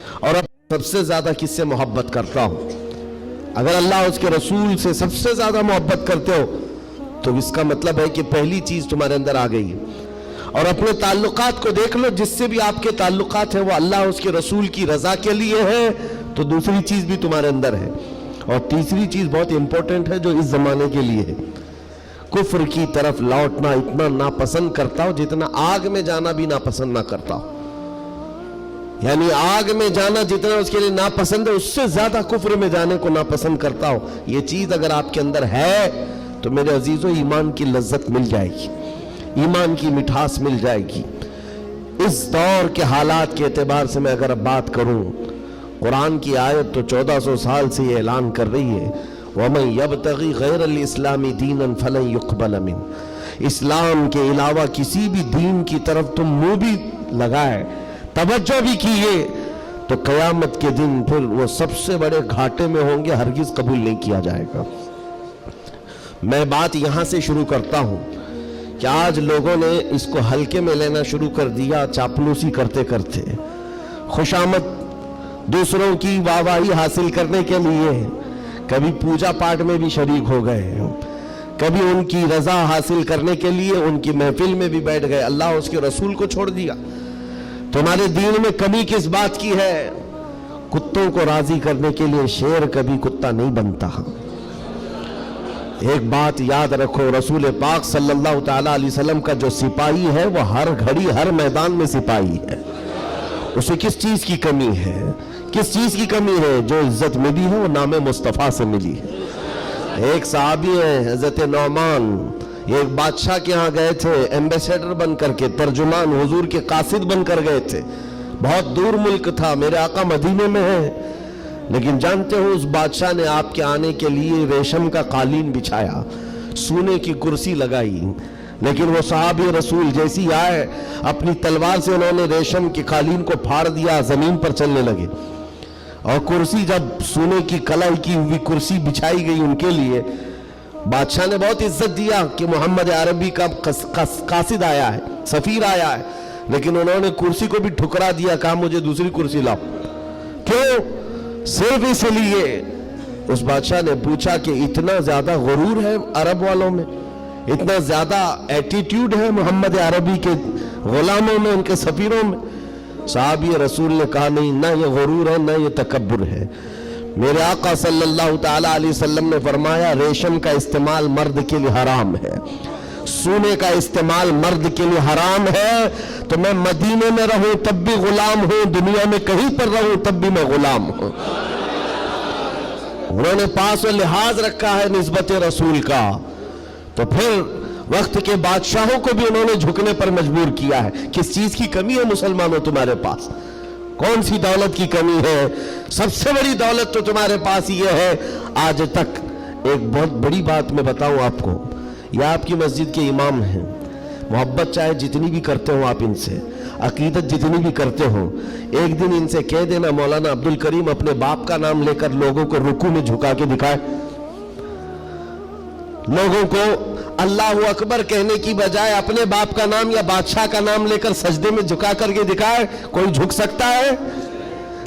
اور اب سب سے زیادہ کس سے محبت کرتا ہوں؟ اگر اللہ اس کے رسول سے سب سے زیادہ محبت کرتے ہو تو اس کا مطلب ہے کہ پہلی چیز تمہارے اندر آ گئی ہے۔ اور اپنے تعلقات کو دیکھ لو، جس سے بھی آپ کے تعلقات ہیں وہ اللہ اس کے رسول کی رضا کے لیے ہے، تو دوسری چیز بھی تمہارے اندر ہے۔ اور تیسری چیز بہت امپورٹنٹ ہے جو اس زمانے کے لیے ہے، کفر کی طرف لوٹنا اتنا ناپسند کرتا ہو جتنا آگ میں جانا بھی ناپسند نہ کرتا ہو۔ یعنی آگ میں جانا جتنا اس کے لیے ناپسند ہے، اس سے زیادہ کفر میں جانے کو ناپسند کرتا ہو۔ یہ چیز اگر آپ کے اندر ہے تو میرے عزیزوں ایمان کی لذت مل جائے گی، ایمان کی مٹھاس مل جائے گی۔ اس دور کے حالات کے اعتبار سے میں اگر بات کروں، قرآن کی آیت تو 1400 سال سے یہ اعلان کر رہی ہے، وَمَنْ يَبْتَغِي غَيْرَ الْإِسْلَامِ دِينًا فَلَنْ يُقْبَلَ مِنْهُ۔ اسلام کے علاوہ کسی بھی دین کی طرف تم منہ بھی لگائے، توجہ بھی کیے، تو قیامت کے دن پھر وہ سب سے بڑے گھاٹے میں ہوں گے، ہرگز قبول نہیں کیا جائے گا۔ میں بات یہاں سے شروع کرتا ہوں کہ آج لوگوں نے اس کو ہلکے میں لینا شروع کر دیا، چاپلوسی کرتے کرتے، خوشامد دوسروں کی واہواہی حاصل کرنے کے لیے کبھی پوجا پاٹ میں بھی شریک ہو گئے، کبھی ان کی رضا حاصل کرنے کے لیے ان کی محفل میں بھی بیٹھ گئے، اللہ اس کے رسول کو چھوڑ دیا۔ تمہارے دین میں کمی کس بات کی ہے؟ کتوں کو راضی کرنے کے لیے شیر کبھی کتا نہیں بنتا۔ ایک بات یاد رکھو، رسول پاک صلی اللہ تعالیٰ علیہ وسلم کا جو سپاہی ہے وہ ہر گھڑی ہر میدان میں سپاہی ہے۔ اسے کس چیز کی کمی ہے؟ کس چیز کی کمی ہے؟ جو عزت ملی ہے وہ نام مصطفیٰ سے ملی ہے۔ ایک صحابی ہیں حضرت نعمان، ایک بادشاہ کے ہاں گئے تھے ایمبیسیڈر بن کر کے، ترجمان حضور کے قاصد بن کر گئے تھے۔ بہت دور ملک تھا، میرے آقا مدینے میں ہیں، لیکن جانتے ہو اس بادشاہ نے آپ کے آنے کے لیے ریشم کا قالین بچھایا، سونے کی کرسی لگائی، لیکن وہ صحابی رسول جیسی آئے اپنی تلوار سے انہوں نے ریشم کے قالین کو پھاڑ دیا، زمین پر چلنے لگے۔ اور کرسی جب سونے کی کلائی کی ہوئی کرسی بچھائی گئی ان کے لیے، بادشاہ نے بہت عزت دیا کہ محمد عربی کا قاصد آیا ہے، سفیر آیا ہے، لیکن انہوں نے کرسی کو بھی ٹھکرا دیا، کہا مجھے دوسری کرسی لاؤ۔ کیوں؟ صرف اس لیے اس بادشاہ نے پوچھا کہ اتنا زیادہ غرور ہے عرب والوں میں، اتنا زیادہ ایٹیٹیوڈ ہے محمد عربی کے غلاموں میں، ان کے سفیروں میں؟ صحابی رسول نے کہا نہیں، نہ یہ غرور ہے نہ یہ تکبر ہے۔ میرے آقا صلی اللہ تعالیٰ علیہ وسلم نے فرمایا ریشم کا استعمال مرد کے لیے حرام ہے، سونے کا استعمال مرد کے لیے حرام ہے، تو میں مدینے میں رہوں تب بھی غلام ہوں، دنیا میں کہیں پر رہوں تب بھی میں غلام ہوں۔ انہوں نے پاس و لحاظ رکھا ہے نسبت رسول کا، تو پھر وقت کے بادشاہوں کو بھی انہوں نے جھکنے پر مجبور کیا ہے۔ کس چیز کی کمی ہے مسلمانوں تمہارے پاس؟ کون سی دولت کی کمی ہے؟ سب سے بڑی دولت تو تمہارے پاس یہ ہے آج تک۔ ایک بہت بڑی بات میں بتاؤں آپ کو، یہ آپ کی مسجد کے امام ہیں، محبت چاہے جتنی بھی کرتے ہو آپ ان سے، عقیدت جتنی بھی کرتے ہو، ایک دن ان سے کہہ دینا مولانا عبد الکریم اپنے باپ کا نام لے کر لوگوں کو رکوع میں جھکا کے دکھائے، لوگوں کو اللہ اکبر کہنے کی بجائے اپنے باپ کا نام یا بادشاہ کا نام لے کر سجدے میں جھکا کر کے دکھائے، کوئی جھک سکتا ہے؟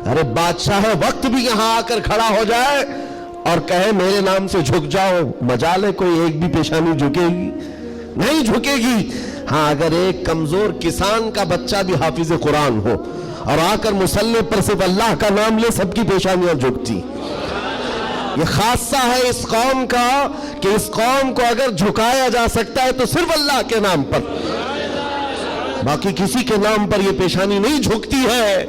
ارے بادشاہ وقت بھی یہاں آ کر کھڑا ہو جائے اور کہے میرے نام سے جھک جاؤ، مجال ہے کوئی ایک بھی پیشانی جھکے گی؟ نہیں جھکے گی۔ ہاں اگر ایک کمزور کسان کا بچہ بھی حافظ قرآن ہو اور آ کر مصلی پر صرف اللہ کا نام لے، سب کی پیشانیاں جھکتی۔ یہ خاصہ ہے اس قوم کا کہ اس قوم کو اگر جھکایا جا سکتا ہے تو صرف اللہ کے نام پر، باقی کسی کے نام پر یہ پیشانی نہیں جھکتی ہے۔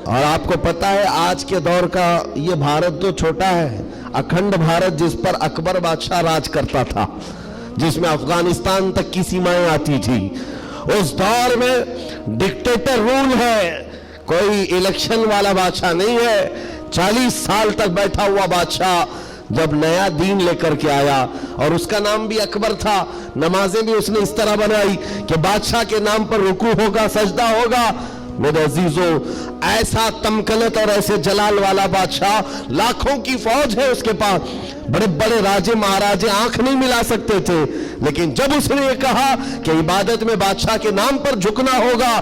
اور آپ کو پتہ ہے آج کے دور کا یہ بھارت تو چھوٹا ہے، اکھنڈ بھارت جس پر اکبر بادشاہ راج کرتا تھا، جس میں افغانستان تک کی سیمائیں آتی تھی، اس دور میں ڈکٹیٹر رول ہے، کوئی الیکشن والا بادشاہ نہیں ہے۔ 40 سال تک بیٹھا ہوا بادشاہ جب نیا دین لے کر کے آیا، اور اس کا نام بھی اکبر تھا، نمازیں بھی اس نے اس طرح بنائی کہ بادشاہ کے نام پر رکوع ہوگا، سجدہ ہوگا۔ میرے عزیزوں، ایسا تمکنت اور ایسے جلال والا بادشاہ، لاکھوں کی فوج ہے اس کے پاس، بڑے بڑے راجے مہاراجے آنکھ نہیں ملا سکتے تھے، لیکن جب اس نے یہ کہا کہ عبادت میں بادشاہ کے نام پر جھکنا ہوگا،